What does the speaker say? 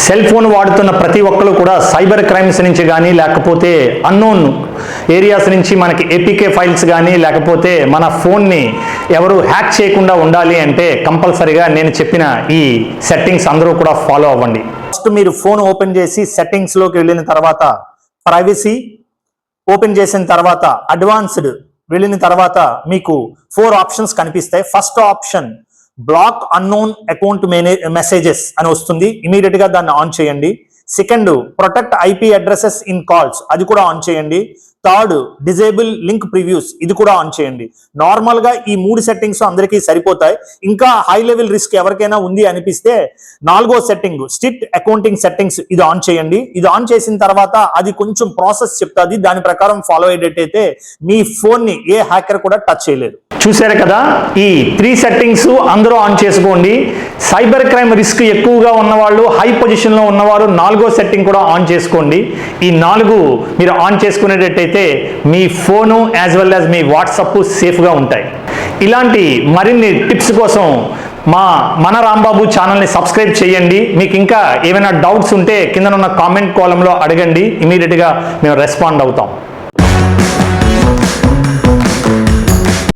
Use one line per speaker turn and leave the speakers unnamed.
Cell phone వాడుతున్న ప్రతి ఒక్కరు కూడా సైబర్ క్రైమ్స్ నుంచి కానీ లేకపోతే అన్నోన్ ఏరియాస్ నుంచి మనకి ఏపీకే ఫైల్స్ కానీ లేకపోతే మన ఫోన్ని ఎవరు హ్యాక్ చేయకుండా ఉండాలి అంటే కంపల్సరీగా నేను చెప్పిన ఈ సెట్టింగ్స్ అందరూ కూడా ఫాలో అవ్వండి. ఫస్ట్ మీరు ఫోన్ ఓపెన్ చేసి సెట్టింగ్స్లోకి వెళ్ళిన తర్వాత ప్రైవసీ ఓపెన్ చేసిన తర్వాత అడ్వాన్స్డ్ వెళ్ళిన తర్వాత మీకు 4 ఆప్షన్స్ కనిపిస్తాయి. First option block unknown account messages అని వస్తుంది. ఇమీడియట్ గా దాన్ని ఆన్ చేయండి. Second protect IP addresses in calls, అది కూడా ఆన్ చేయండి. థర్డ్ డిజేబుల్ లింక్ ప్రివ్యూస్, ఇది కూడా ఆన్ చేయండి. నార్మల్ గా ఈ 3 సెట్టింగ్స్ అందరికీ సరిపోతాయి. ఇంకా హై లెవెల్ రిస్క్ ఎవరికైనా ఉంది అనిపిస్తే 4వ సెట్టింగ్ స్ట్రిక్ట్ అకౌంటింగ్ సెట్టింగ్స్, ఇది ఆన్ చేయండి. ఇది ఆన్ చేసిన తర్వాత అది కొంచెం ప్రాసెస్ చెప్తుంది. దాని ప్రకారం ఫాలో అయ్యేటట్టయితే మీ ఫోన్ ని ఏ హ్యాకర్ కూడా టచ్ చేయలేదు. చూశారు కదా, ఈ 3 సెట్టింగ్స్ అందరూ ఆన్ చేసుకోండి. సైబర్ క్రైమ్ రిస్క్ ఎక్కువగా ఉన్నవాళ్ళు, హై పొజిషన్లో ఉన్నవారు 4వ సెట్టింగ్ కూడా ఆన్ చేసుకోండి. ఈ 4 మీరు ఆన్ చేసుకునేటట్టయితే మీ ఫోను యాజ్ వెల్ యాజ్ మీ వాట్సాప్ సేఫ్గా ఉంటాయి. ఇలాంటి మరిన్ని టిప్స్ కోసం మన రాంబాబు ఛానల్ని సబ్స్క్రైబ్ చేయండి. మీకు ఇంకా ఏమైనా డౌట్స్ ఉంటే కింద ఉన్న కామెంట్ కాలంలో అడగండి. ఇమీడియట్గా మేము రెస్పాండ్ అవుతాం.